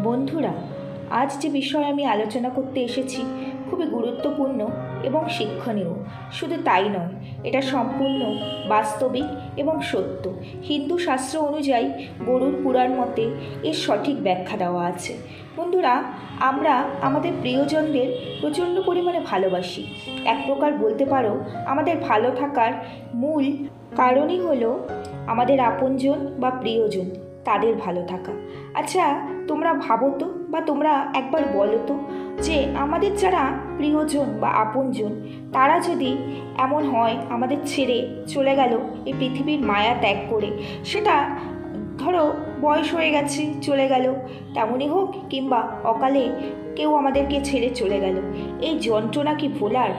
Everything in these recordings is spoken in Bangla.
বন্ধুরা, আজ যে বিষয় আমি আলোচনা করতে এসেছি খুবই গুরুত্বপূর্ণ এবং শিক্ষণীয়। শুধু তাই নয়, এটা সম্পূর্ণ বাস্তবিক এবং সত্য। হিন্দু শাস্ত্র অনুযায়ী গরুড় পুরাণ মতে এর সঠিক ব্যাখ্যা দেওয়া আছে। বন্ধুরা, আমরা আমাদের প্রিয়জনদের প্রচণ্ড পরিমাণে ভালোবাসি। এক প্রকার বলতে পারো আমাদের ভালো থাকার মূল কারণই হলো আমাদের আপনজন বা প্রিয়জন, তাদের ভালো থাকা। আচ্ছা, তোমরা ভাবো তো, বা তোমরা একবার বলো তো, যে আমাদের যারা প্রিয়জন বা আপনজন তারা যদি এমন হয় আমাদের ছেড়ে চলে গেল এই পৃথিবীর মায়া ত্যাগ করে, সেটা ধরো বয়স হয়ে গেছে চলে গেল, তেমনই হোক, কিংবা অকালে কেউ আমাদেরকে ছেড়ে চলে গেল, এই যন্ত্রণা কি ভোলার?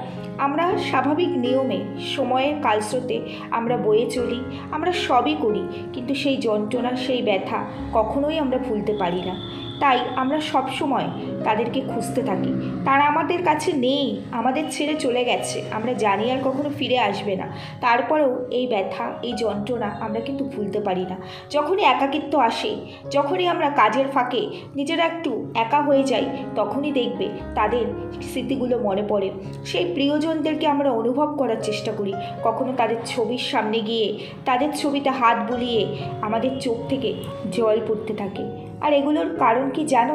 আমরা স্বাভাবিক নিয়মে সময়ের কালস্রোতে আমরা বয়ে চলি, আমরা সবই করি, কিন্তু সেই যন্ত্রণা, সেই ব্যথা কখনোই আমরা ভুলতে পারি না। তাই আমরা সব সময় তাদেরকে খুঁজতে থাকি। তারা আমাদের কাছে নেই, আমাদের ছেড়ে চলে গেছে, আমরা জানি আর কখনো ফিরে আসবে না। তারপরেও এই ব্যথা, এই যন্ত্রণা আমরা কিন্তু ভুলতে পারি না। যখনই একাকিত্ব আসে, যখনই আমরা কাজের ফাঁকে নিজেরা একটু একা হয়ে যাই, তখনই দেখবে তাদের স্মৃতিগুলো মনে পড়ে। সেই প্রিয়জনদেরকে আমরা অনুভব করার চেষ্টা করি, কখনো তাদের ছবির সামনে গিয়ে তাদের ছবিতে হাত বুলিয়ে আমাদের চোখ থেকে জল পড়তে থাকে। আর এগুলোর কারণ কি জানো?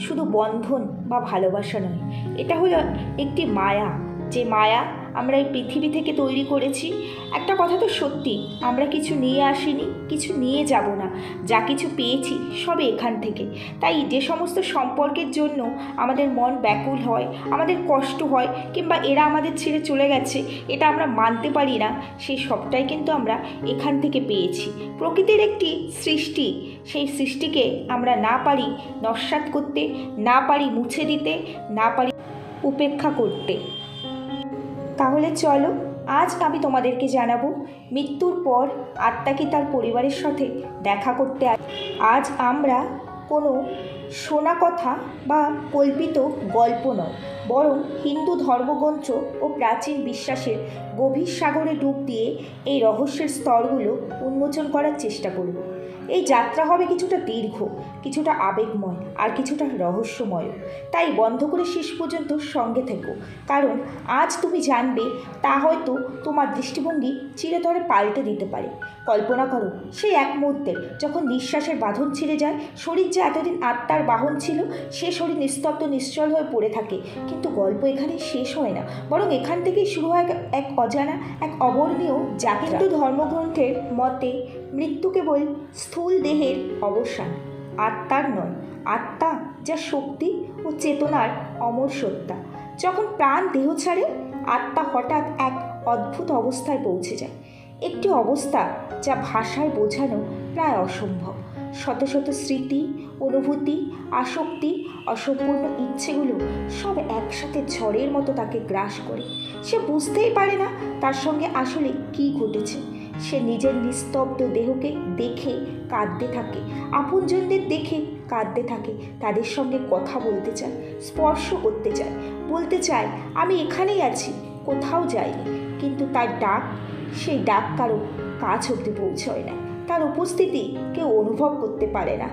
শুধু বন্ধন বা ভালোবাসা নয়, এটা হলো একটি মায়া, যে মায়া আমরা এই পৃথিবী থেকে তৈরি করেছি। একটা কথা তো সত্যি, আমরা কিছু নিয়ে আসিনি, কিছু নিয়ে যাব না, যা কিছু পেয়েছি সবে এখান থেকে। তাই যে সমস্ত সম্পর্কের জন্য আমাদের মন ব্যাকুল হয়, আমাদের কষ্ট হয়, কিংবা এরা আমাদের ছেড়ে চলে গেছে এটা আমরা মানতে পারি না, সেই সবটাই কিন্তু আমরা এখান থেকে পেয়েছি। প্রকৃতির একটি সৃষ্টি, সেই সৃষ্টিকে আমরা না পারি নস্যাৎ করতে, না পারি মুছে দিতে, না পারি উপেক্ষা করতে। তাহলে চলো, আজ আমি তোমাদেরকে জানাবো মৃত্যুর পর আত্মা কি তার পরিবারের সাথে দেখা করতে আসে। আজ আমরা কোনো শোনা কথা বা কল্পিত গল্প নয়, বরং হিন্দু ধর্মগ্রন্থ ও প্রাচীন বিশ্বাসের গভীর সাগরে ডুব দিয়ে এই রহস্যের স্তরগুলো উন্মোচন করার চেষ্টা করব। এই যাত্রা হবে কিছুটা দীর্ঘ, কিছুটা আবেগময়, আর কিছুটা রহস্যময়। তাই বন্ধ করে শেষ পর্যন্ত সঙ্গে থেকো, কারণ আজ তুমি জানবে তা হয়তো তোমার দৃষ্টিভঙ্গি চিরতরে পাল্টে দিতে পারে। কল্পনা করো সেই এক মুহূর্তে যখন নিঃশ্বাসের বাঁধন ছিঁড়ে যায়, শরীর যা এতদিন আত্মার বাহন ছিল সে শরীর নিস্তব্ধ নিশ্চল হয়ে পড়ে থাকে। কিন্তু গল্প এখানে শেষ হয় না, বরং এখান থেকেই শুরু হয় এক অজানা, এক অবর্ণীয় যাত্রা। হিন্দু ধর্মগ্রন্থের মতে মৃত্যু কেবল স্থূল দেহের অবসান, আত্মার নয়। আত্মা যা শক্তি ও চেতনার অমর সত্তা। যখন প্রাণ দেহ ছাড়ে, আত্মা হঠাৎ এক অদ্ভুত অবস্থায় পৌঁছে যায়, একটি অবস্থা যা ভাষায় বোঝানো প্রায় অসম্ভব। শত শত স্মৃতি, অনুভূতি, আসক্তি, অসম্পূর্ণ ইচ্ছেগুলো সব একসাথে ঝড়ের মতো তাকে গ্রাস করে। সে বুঝতেই পারে না তার সঙ্গে আসলে কী ঘটেছে। সে নিজের নিস্তব্ধ দেহকে দেখে কাঁদতে থাকে, আপনজনদের দেখে কাঁদতে থাকে, তাদের সঙ্গে কথা বলতে চায়, স্পর্শ করতে চায়, বলতে চায় আমি এখানেই আছি, কোথাও যাইনি। কিন্তু তার ডাক, সেই ডাক কারো কাছ অবধি পৌঁছয় না, তার উপস্থিতি কেউ অনুভব করতে পারে না।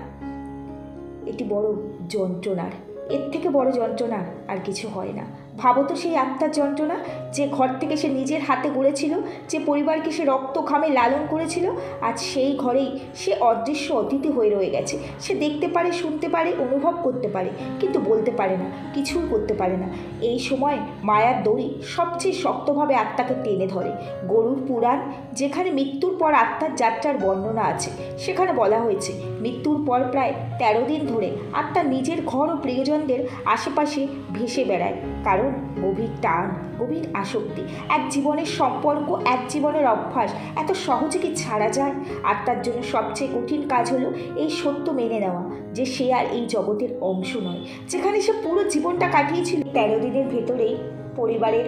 এটি বড় যন্ত্রণার, এর থেকে বড় যন্ত্রণা আর কিছু হয় না। ভাবো তো সেই আত্মার যন্ত্রণা, যে ঘর থেকে সে নিজের হাতে গড়েছিল, যে পরিবারকে সে রক্ত ঘামে লালন করেছিল, আজ সেই ঘরেই সে অদৃশ্য অতিথি হয়ে রয়ে গেছে। সে দেখতে পারে, শুনতে পারে, অনুভব করতে পারে, কিন্তু বলতে পারে না, কিছুই করতে পারে না। এই সময় মায়ার দড়ি সবচেয়ে শক্তভাবে আত্মাকে টেনে ধরে। গরুড় পুরাণ, যেখানে মৃত্যুর পর আত্মার যাত্রার বর্ণনা আছে, সেখানে বলা হয়েছে মৃত্যুর পর প্রায় 13 দিন ধরে আত্মা নিজের ঘর ও প্রিয়জনদের আশেপাশে ভেসে বেড়ায়। কারণ গভীর টান, গভীর আসক্তি, এক জীবনের সম্পর্ক, এক জীবনের অভ্যাস এত সহজে কি ছাড়া যায়? আত্মার জন্য সবচেয়ে কঠিন কাজ হলো এই সত্য মেনে নেওয়া যে সে আর এই জগতের অংশ নয়, যেখানে সে পুরো জীবনটা কাটিয়েছিল। 13 দিনের ভেতরেই পরিবারের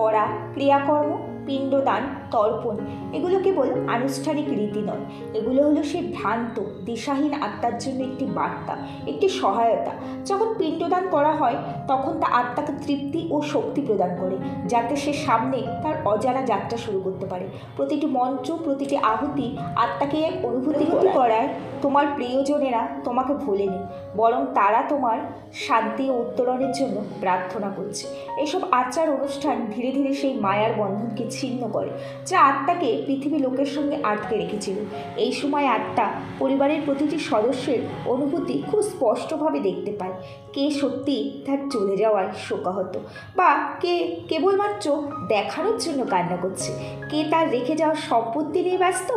করা ক্রিয়াকর্ম, পিণ্ডদান, তর্পণ এগুলো কেবল আনুষ্ঠানিক রীতি নয়, এগুলো হলো সেই ভ্রান্ত দিশাহীন আত্মার জন্য একটি বার্তা, একটি সহায়তা। যখন পিণ্ডদান করা হয় তখন তা আত্মাকে তৃপ্তি ও শক্তি প্রদান করে, যাতে সে সামনে তার অজানা যাত্রা শুরু করতে পারে। প্রতিটি মন্ত্র, প্রতিটি আহুতি আত্মাকে এক অনুভূতি করায় তোমার প্রিয়জনেরা তোমাকে ভোলেনি, বরং তারা তোমার শান্তি ও উত্তরণের জন্য প্রার্থনা করছে। এসব আচার অনুষ্ঠান ধীরে ধীরে সেই মায়ার বন্ধনকে ছিন্ন করে, যা আত্মাকে পৃথিবী লোকের সঙ্গে আটকে রেখেছিল। এই সময় আত্মা পরিবারের প্রতিটি সদস্যের অনুভূতি খুব স্পষ্টভাবে দেখতে পায়। কে সত্যি তার চলে যাওয়ার শোকাহত, বা কে কেবলমাত্র দেখানোর জন্য কান্না করছে, কে তার রেখে যাওয়া সম্পত্তি নিয়ে ব্যস্ত,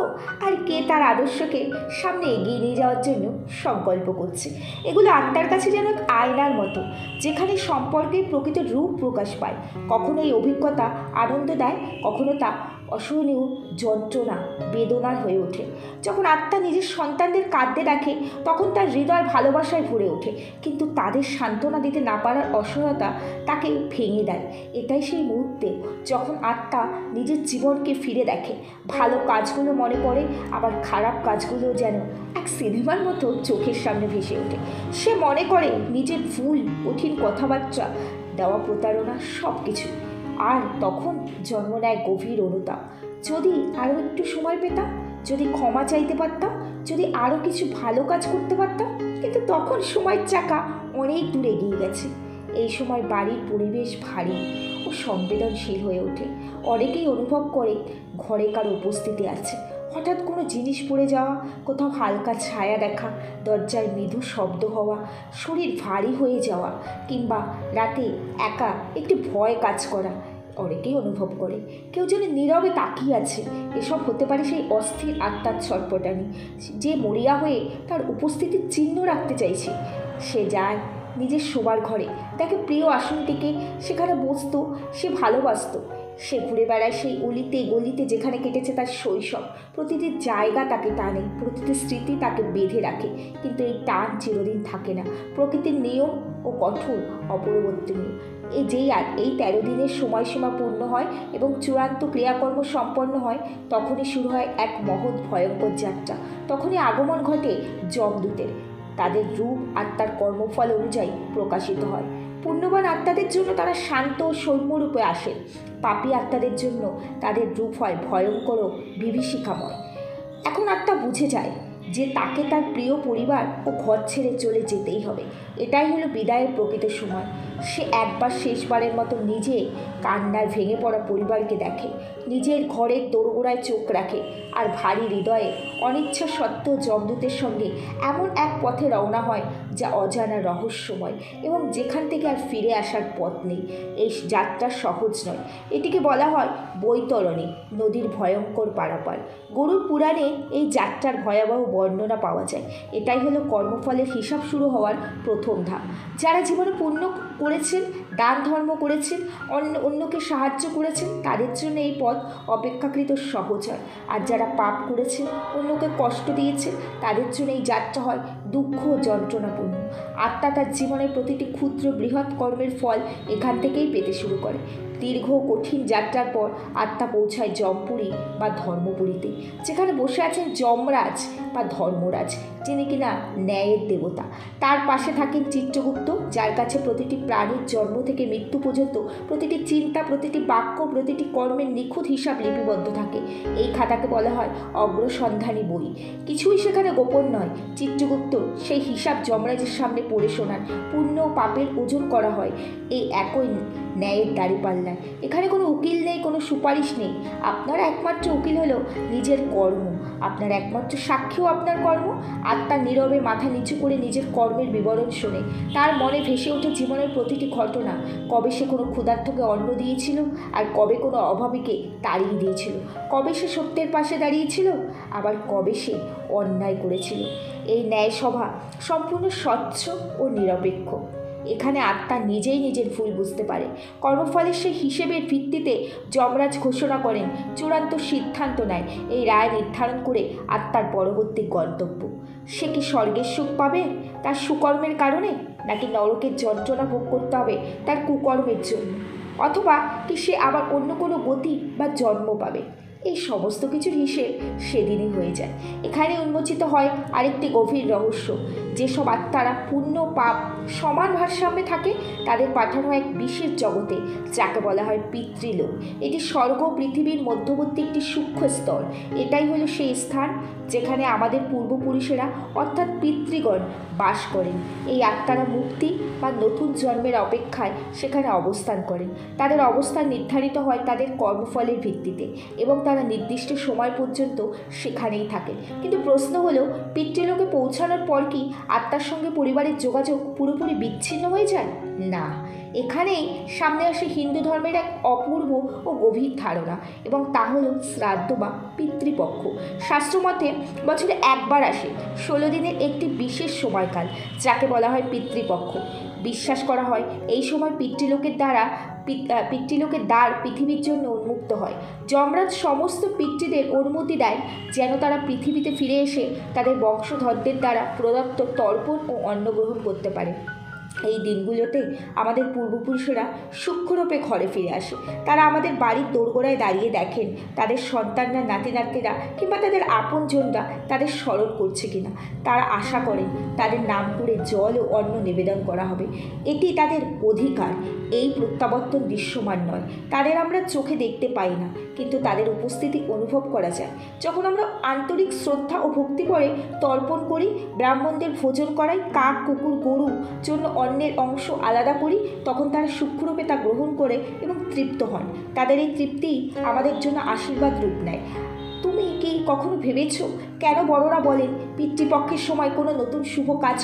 আর কে তার আদর্শকে সামনে এগিয়ে নিয়ে যাওয়ার জন্য সংকল্প করছে। এগুলো আত্মার কাছে যেন এক আয়নার মতো, যেখানে সম্পর্কের প্রকৃত রূপ প্রকাশ পায়। কখনো এই অভিজ্ঞতা আনন্দ দেয়, কখনো তা অসহনীয় যন্ত্রণা, বেদনার হয়ে ওঠে। যখন আত্মা নিজের সন্তানদের কাঁদতে দেখে তখন তার হৃদয় ভালোবাসায় ভরে ওঠে, কিন্তু তাদের সান্ত্বনা দিতে না পারার অসহায়তা তাকে ভেঙে দেয়। এটাই সেই মুহূর্তে যখন আত্মা নিজের জীবনকে ফিরে দেখে। ভালো কাজগুলো মনে পড়ে, আবার খারাপ কাজগুলো যেন এক সিনেমার মতো চোখের সামনে ভেসে ওঠে। সে মনে করে নিজের ভুল, কঠিন কথাবার্তা, দেওয়া প্রতারণা, সব কিছু। আর তখন জন্ম নেয় গভীর অনুতাপ। যদি আরও একটু সময় পেতাম, যদি ক্ষমা চাইতে পারতাম, যদি আরও কিছু ভালো কাজ করতে পারতাম। কিন্তু তখন সময়ের চাকা অনেক দূর এগিয়ে গেছে। এই সময় বাড়ির পরিবেশ ভারী ও সংবেদনশীল হয়ে ওঠে। অনেকেই অনুভব করে ঘরে কারো উপস্থিতি আছে। হঠাৎ কোনো জিনিস পড়ে যাওয়া, কোথাও হালকা ছায়া দেখা, দরজায় মৃদু শব্দ হওয়া, শরীর ভারী হয়ে যাওয়া, কিংবা রাতে একা একটি ভয় কাজ করা অনেকেই অনুভব করে। কেউ যেন নীরবে তাকিয়ে আছে। এসব হতে পারে সেই অস্থির আত্মার ছটপটানি, যে মরিয়া হয়ে তার উপস্থিতির চিহ্ন রাখতে চাইছে। সে যায় নিজের শোবার ঘরে, দেখে প্রিয় আসনটিকে, সেখানে বসতো, সে ভালোবাসত। সে ঘুরে বেড়ায় সেই অলিতে গলিতে যেখানে কেটেছে তার শৈশব। প্রতিটি জায়গা তাকে টানে, প্রতিটি স্মৃতি তাকে বেঁধে রাখে। কিন্তু এই টান চিরদিন থাকে না। প্রকৃতির নিয়ম ও কঠোর অপরিবর্তনীয়। এই 13 দিনের সময়সীমা পূর্ণ হয় এবং চূড়ান্ত ক্রিয়াকর্ম সম্পন্ন হয়, তখনই শুরু হয় এক মহৎ ভয়ঙ্কর যাত্রা। তখনই আগমন ঘটে যমদূতের। তাদের রূপ আত্মার কর্মফল অনুযায়ী প্রকাশিত হয়। পুণ্যবান আত্মাদের জন্য তারা শান্ত ও সৌম্যরূপে আসেন। পাপী আত্মাদের জন্য তাদের রূপ হয় ভয়ঙ্কর ও বিভীষিকাময়। এখন আত্মা বুঝে যায় যে তাকে তার প্রিয় পরিবার ও ঘর ছেড়ে চলে যেতেই হবে। এটাই হলো বিদায়ের প্রকৃত সময়। সে একবার শেষবারের মতো নিজে কান্নায় ভেঙে পড়া পরিবারকে দেখে, নিজের ঘরের দোরগোড়ায় চোখ রাখে, আর ভারী হৃদয়ে অনিচ্ছা সত্ত্বেও যমদূতের সঙ্গে এমন এক পথে রওনা হয় যা অজানা, রহস্যময় এবং যেখান থেকে আর ফিরে আসার পথ নেই। এই যাত্রা সহজ নয়। এটিকে বলা হয় বৈতরণী, নদীর ভয়ঙ্কর পারাপার। গরুর পুরাণে এই যাত্রার ভয়াবহ বর্ণনা পাওয়া যায়। এটাই হলো কর্মফলের হিসাব শুরু হওয়ার প্রথম ধাপ। যারা জীবনে পুণ্য করেছেন, দান ধর্ম করেছেন, অন্যকে সাহায্য করেছেন, তাদের জন্য এই পথ অপেক্ষাকৃত সহজ হয়। আর যারা পাপ করেছেন, অন্যকে কষ্ট দিয়েছেন, তাদের জন্য এই যাত্রা হয় দুঃখ ও যন্ত্রণাপূর্ণ। আত্মা তার জীবনের প্রতিটি ক্ষুদ্র বৃহৎ কর্মের ফল এখান থেকেই পেতে শুরু করে। দীর্ঘ কঠিন যাত্রার পর আত্মা পৌঁছায় যমপুরী বা ধর্মপুরীতে, যেখানে বসে আছেন যমরাজ বা ধর্মরাজ, যিনি কিনা ন্যায়ের দেবতা। তার পাশে থাকেন চিত্রগুপ্ত, যার কাছে প্রতিটি প্রাণীর জন্ম থেকে মৃত্যু পর্যন্ত প্রতিটি চিন্তা, প্রতিটি বাক্য, প্রতিটি কর্মের নিখুঁত হিসাব লিপিবদ্ধ থাকে। এই খাতাকে বলা হয় অগ্রসন্ধানী বই। কিছুই সেখানে গোপন নয়। চিত্রগুপ্ত সেই হিসাব যমরাজের সামনে পড়ে শোনান। পুণ্য ও পাপের ওজন করা হয় এই একই ন্যায়ের দাঁড়িপাল্লায়। এখানে কোনো উকিল নেই, কোনো সুপারিশ নেই। আপনার একমাত্র উকিল হলো নিজের কর্ম, আপনার একমাত্র সাক্ষীও আপনার কর্ম। আত্মা নীরবে মাথা নিচু করে নিজের কর্মের বিবরণ শোনে। তার মনে ভেসে ওঠে জীবনের প্রতিটি ঘটনা। কবে সে কোনো ক্ষুধার্তকে অন্ন দিয়েছিল, আর কবে কোনো অভাবীকে তাড়িয়ে দিয়েছিল। কবে সে সত্যের পাশে দাঁড়িয়েছিল, আবার কবে সে অন্যায় করেছিল। এই ন্যায়সভা সম্পূর্ণ স্বচ্ছ ও নিরপেক্ষ। এখানে আত্মা নিজেই নিজের ভুল বুঝতে পারে। কর্মফলের সেই হিসেবের ভিত্তিতে যমরাজ ঘোষণা করেন, চূড়ান্ত সিদ্ধান্ত নেয়। এই রায় নির্ধারণ করে আত্মার পরবর্তী গন্তব্য। সে কি স্বর্গের সুখ পাবে তার সুকর্মের কারণে, নাকি নরকের যন্ত্রণা ভোগ করতে হবে তার কুকর্মের জন্য? অথবা কি সে আবার অন্য কোনো গতি বা জন্ম পাবে। এই সমস্ত কিছুর হিসেব সেদিনই হয়ে যায়। এখানে উন্মোচিত হয় আরেকটি গভীর রহস্য। যেসব আত্মারা পুণ্য পাপ সমান ভারসাম্যে থাকে তাদের পাঠানো এক বিশেষ জগতে, যাকে বলা হয় পিতৃলোক। এটি স্বর্গ পৃথিবীর মধ্যবর্তী একটি সূক্ষ্ম স্তর। এটাই হলো সেই স্থান যেখানে আমাদের পূর্বপুরুষেরা অর্থাৎ পিতৃগণ বাস করেন। এই আত্মারা মুক্তি বা নতুন জন্মের অপেক্ষায় সেখানে অবস্থান করেন। তাদের অবস্থান নির্ধারিত হয় তাদের কর্মফলের ভিত্তিতে এবং তারা নির্দিষ্ট সময় পর্যন্ত সেখানেই থাকেন। কিন্তু প্রশ্ন হলো, পিতৃলোকে পৌঁছানোর পর কি আত্মার সঙ্গে পরিবারের যোগাযোগ পুরোপুরি বিচ্ছিন্ন হয়ে যায়? না, এখানেই সামনে আসে হিন্দু ধর্মের এক অপূর্ব ও গভীর ধারণা, এবং তা হলো শ্রাদ্ধ বা পিতৃপক্ষ। শাস্ত্রমতে বছরে একবার আসে 16 দিনের একটি বিশেষ সময়কাল, যাকে বলা হয় পিতৃপক্ষ। বিশ্বাস করা হয় এই সময় পিতৃলোকের দ্বার পৃথিবীর জন্য উন্মুক্ত হয়। যমরাজ সমস্ত পিতৃদের অনুমতি দেয় যেন তারা পৃথিবীতে ফিরে এসে তাদের বংশধরদের দ্বারা প্রদত্ত তর্পণ ও অন্ন গ্রহণ করতে পারে। এই দিনগুলোতে আমাদের পূর্বপুরুষেরা সূক্ষ্মরূপে ঘরে ফিরে আসে। তারা আমাদের বাড়ির দোরগোড়ায় দাঁড়িয়ে দেখেন তাদের সন্তানরা, নাতি নাতনিরা কিংবা তাদের আপনজনরা তাদের স্মরণ করছে কিনা। তারা আশা করেন তাদের নাম করে জল ও অন্ন নিবেদন করা হবে। এটি তাদের অধিকার। এই প্রত্যাবর্তন দৃশ্যমান নয়, তাদের আমরা চোখে দেখতে পাই না, কিন্তু তাদের উপস্থিতি অনুভব করা যায়। যখন আমরা আন্তরিক শ্রদ্ধা ও ভক্তি করে তর্পণ করি, ব্রাহ্মণদের ভোজন করাই, কাক কুকুর গরু জন্য অন্যের অংশ আলাদা করি, তখন তারা সূক্ষ্মরূপে তা গ্রহণ করে এবং তৃপ্ত হন। তাদের এই তৃপ্তি আমাদের জন্য আশীর্বাদ রূপ নেয়। তুমি কি কখনো ভেবেছ কেন বড়রা বলেন পিতৃপক্ষের সময় কোনো নতুন শুভ কাজ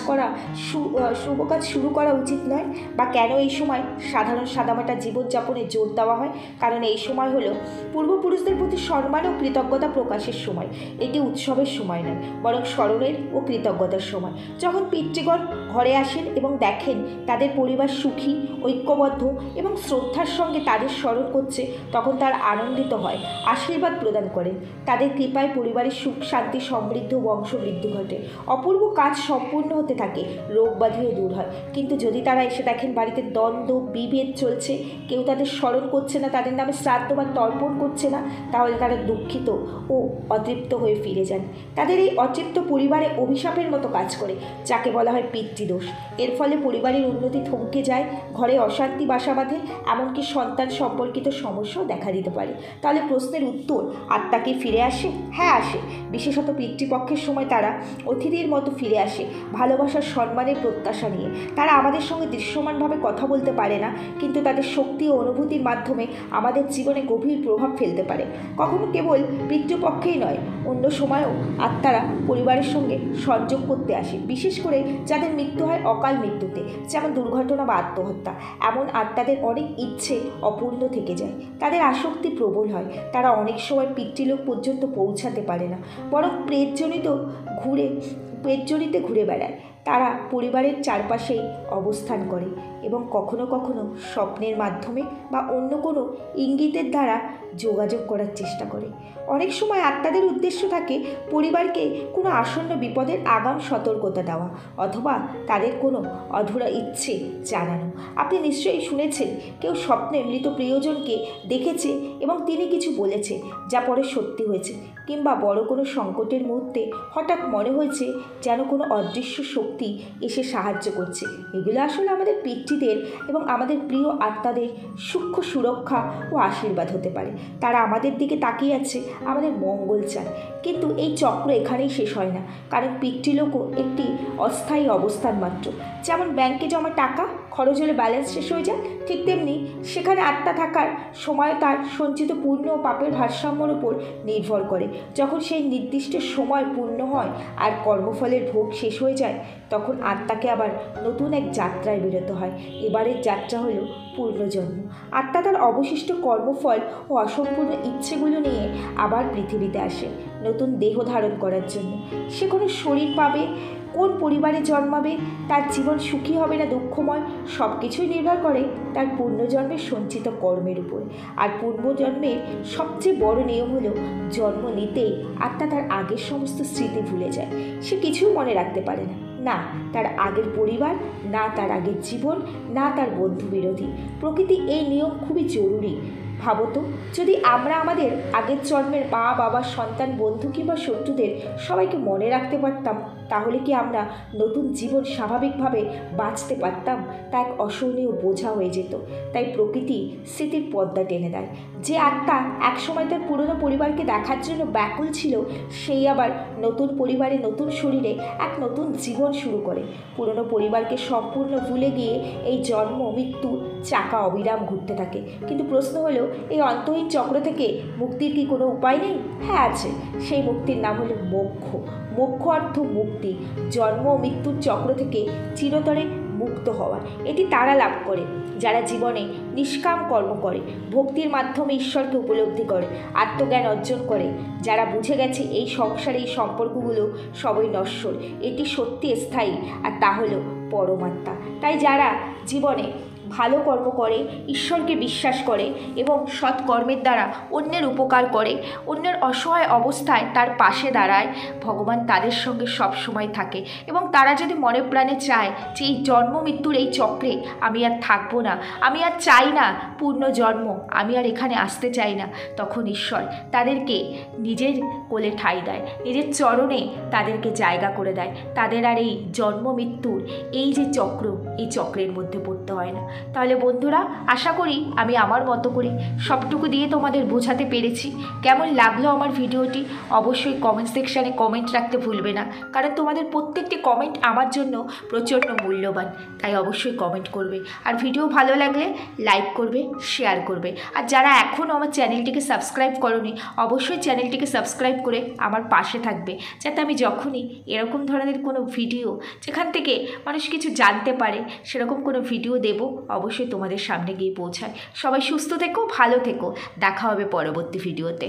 শুরু করা উচিত নয়, বা কেন এই সময় সাধারণ সাদামাটা জীবনযাপনে জোর দেওয়া হয়? কারণ এই সময় হলো পূর্বপুরুষদের প্রতি সম্মান ও কৃতজ্ঞতা প্রকাশের সময়। এটি উৎসবের সময় নয়, বরং স্মরণের ও কৃতজ্ঞতার সময়। যখন পিতৃগণ ঘরে আসেন এবং দেখেন তাদের পরিবার সুখী, ঐক্যবদ্ধ এবং শ্রদ্ধার সঙ্গে তাদের স্মরণ করছে, তখন তারা আনন্দিত হয়, আশীর্বাদ প্রদান করেন। তাদের কৃপায় পরিবারের সুখ শান্তি সমৃদ্ধ বংশবৃদ্ধি ঘটে। অপূর্ব কাজ সম্পূর্ণ হতে থাকে, রোগ ব্যাধিও দূর হয়। কিন্তু যদি তারা এসে দেখেন বাড়িতে দ্বন্দ্ব বিভেদ চলছে, কেউ তাদের স্মরণ করছে না, তাদের নামে শ্রাদ্ধ বা তর্পণ করছে না, তাহলে তারা দুঃখিত ও অতৃপ্ত হয়ে ফিরে যান। তাদের এই অতৃপ্ত পরিবারে অভিশাপের মতো কাজ করে, যাকে বলা হয় পিতৃদোষ। এর ফলে পরিবারের উন্নতি থমকে যায়, ঘরে অশান্তি বাসা বাঁধে, এমনকি সন্তান সম্পর্কিত সমস্যাও দেখা দিতে পারে। তাহলে প্রশ্নের উত্তর, আত্মাকে ফিরে আসে? হ্যাঁ, আসে। বিশেষত পিতৃপক্ষের সময় তারা অতিথির মতো ফিরে আসে, ভালোবাসার সম্মানের প্রত্যাশা নিয়ে। তারা আমাদের সঙ্গে দৃশ্যমানভাবে কথা বলতে পারে না, কিন্তু তাদের শক্তি ও অনুভূতির মাধ্যমে আমাদের জীবনে গভীর প্রভাব ফেলতে পারে। কখনো কেবল পিতৃপক্ষেই নয়, অন্য সময়ও আত্মারা পরিবারের সঙ্গে সংযোগ করতে আসে, বিশেষ করে যাদের মৃত্যু হয় অকাল মৃত্যুতে, যেমন দুর্ঘটনা বা আত্মহত্যা। এমন আত্মাদের অনেক ইচ্ছে অপূর্ণ থেকে যায়, তাদের আসক্তি প্রবল হয়। তারা অনেক সময় পিতৃলোক পর্যন্ত পৌঁছাতে পারে না, বরং প্রেতজনিতে ঘুরে বেড়ায়। তারা পরিবারের চারপাশেই অবস্থান করে এবং কখনো কখনো স্বপ্নের মাধ্যমে বা অন্য কোনো ইঙ্গিতের দ্বারা যোগাযোগ করার চেষ্টা করে। অনেক সময় আত্মাদের উদ্দেশ্য থাকে পরিবারকে কোনো আসন্ন বিপদের আগাম সতর্কতা দেওয়া, অথবা তাদের কোনো অধুরা ইচ্ছে জানানো। আপনি নিশ্চয়ই শুনেছেন কেউ স্বপ্নে মৃত প্রিয়জনকে দেখেছে এবং তিনি কিছু বলেছে যা পরে সত্যি হয়েছে, কিংবা বড় কোনো সংকটের মুহূর্তে হঠাৎ মনে হয়েছে যেন কোনো অদৃশ্য শক্তি এসে সাহায্য করছে। এগুলো আসলে আমাদের পিতৃদের এবং আমাদের প্রিয় আত্মাদের সূক্ষ্ম সুরক্ষা ও আশীর্বাদ হতে পারে। তারা আমাদের দিকে তাকিয়ে আছে, আমাদের মঙ্গল চায়। কিন্তু এই চক্র এখানেই শেষ হয় না, কারণ পিতৃলোকও একটি অস্থায়ী অবস্থান মাত্র। যেমন ব্যাংকে জমা টাকা খরচ হলে ব্যালেন্স শেষ হয়ে যায়, ঠিক তেমনি সেখানে আত্মা থাকার সময় তার সঞ্চিত পুণ্য ও পাপের ভারসাম্যর উপর নির্ভর করে। যখন সেই নির্দিষ্ট সময় পূর্ণ হয় আর কর্মফলের ভোগ শেষ হয়ে যায়, তখন আত্মাকে আবার নতুন এক যাত্রায় বেরোতে হয়। এবারের যাত্রা হলো পূর্ণজন্ম। আত্মা তার অবশিষ্ট কর্মফল ও অসম্পূর্ণ ইচ্ছেগুলো নিয়ে আবার পৃথিবীতে আসে, নতুন দেহ ধারণ করার জন্য। সে কোনো শরীর পাবে, কোন পরিবারে জন্মাবে, তার জীবন সুখী হবে না দুঃখময়, সব কিছুই নির্ভর করে তার পূর্বজন্মের সঞ্চিত কর্মের উপর। আর পূর্বজন্মের সবচেয়ে বড় নিয়ম হলো জন্ম নিতেই আত্মা তার আগের সমস্ত স্মৃতি ভুলে যায়। সে কিছুই মনে রাখতে পারে না, না তার আগের পরিবার, না তার আগের জীবন, না তার বন্ধু বিরোধী। প্রকৃতি এই নিয়ম খুবই জরুরি। ভাবতো, যদি আমরা আমাদের আগের জন্মের মা, বাবা, সন্তান, বন্ধু কিংবা শত্রুদের সবাইকে মনে রাখতে পারতাম, তাহলে কি আমরা নতুন জীবন স্বাভাবিকভাবে বাঁচতে পারতাম? তা এক অসহনীয় বোঝা হয়ে যেত। তাই প্রকৃতি স্মৃতির পর্দা টেনে দেয়। যে আত্মা একসময় তার পুরনো পরিবারকে দেখার জন্য ব্যাকুল ছিল, সেই আবার নতুন পরিবারে, নতুন শরীরে এক নতুন জীবন শুরু করে। পুরনো পরিবারকে সম্পূর্ণ ভুলে গিয়ে এই জন্ম মৃত্যুর চাকা অবিরাম ঘুরতে থাকে। কিন্তু প্রশ্ন হলো, এই অন্তহীন চক্র থেকে মুক্তির কি কোনো উপায় নেই? হ্যাঁ আছে। সেই মুক্তির নাম হলো মোক্ষ। মোক্ষ অর্থ মুক্তি, জন্ম মৃত্যুর চক্র থেকে চিরতরে মুক্ত হওয়া। এটি তারা লাভ করে যারা জীবনে নিষ্কাম কর্ম করে, ভক্তির মাধ্যমে ঈশ্বরকে উপলব্ধি করে, আত্মজ্ঞান অর্জন করে, যারা বুঝে গেছে এই সংসারে এই সম্পর্কগুলো সবই নশ্বর, এটি সত্যি স্থায়ী, আর তা হলো পরমাত্মা। তাই যারা জীবনে ভালো কর্ম করে, ঈশ্বরকে বিশ্বাস করে এবং সৎ কর্মের দ্বারা অন্যের উপকার করে, অন্যের অসহায় অবস্থায় তার পাশে দাঁড়ায়, ভগবান তাদের সঙ্গে সব সময় থাকে। এবং তারা যদি মনে প্রাণে চায় যে এই জন্ম মৃত্যুর এই চক্রে আমি আর থাকবো না, আমি আর চাই না পূর্ণ জন্ম, আমি আর এখানে আসতে চাই না, তখন ঈশ্বর তাদেরকে নিজের কোলে ঠাঁই দেয়, নিজের চরণে তাদেরকে জায়গা করে দেয়। তাদের আর এই জন্ম মৃত্যুর এই যে চক্র, এই চক্রের মধ্যে পড়তে হয় না। তাহলে বন্ধুরা, আশা করি আমি আমার মতো করে সবটুকু দিয়ে তোমাদের বোঝাতে পেরেছি। কেমন লাগলো আমার ভিডিওটি অবশ্যই কমেন্ট সেকশানে কমেন্ট রাখতে ভুলবে না, কারণ তোমাদের প্রত্যেকটি কমেন্ট আমার জন্য প্রচণ্ড মূল্যবান। তাই অবশ্যই কমেন্ট করবে, আর ভিডিও ভালো লাগলে লাইক করবে, শেয়ার করবে। আর যারা এখনও আমার চ্যানেলটিকে সাবস্ক্রাইব করোনি, অবশ্যই চ্যানেলটিকে সাবস্ক্রাইব করে আমার পাশে থাকবে, যাতে আমি যখনই এরকম ধরনের কোনো ভিডিও যেখান থেকে মানুষ কিছু জানতে পারে, সেরকম কোনো ভিডিও দেব, অবশ্যই তোমাদের সামনে গিয়ে পৌঁছায়। সবাই সুস্থ থেকো, ভালো থেকো, দেখা হবে পরবর্তী ভিডিওতে।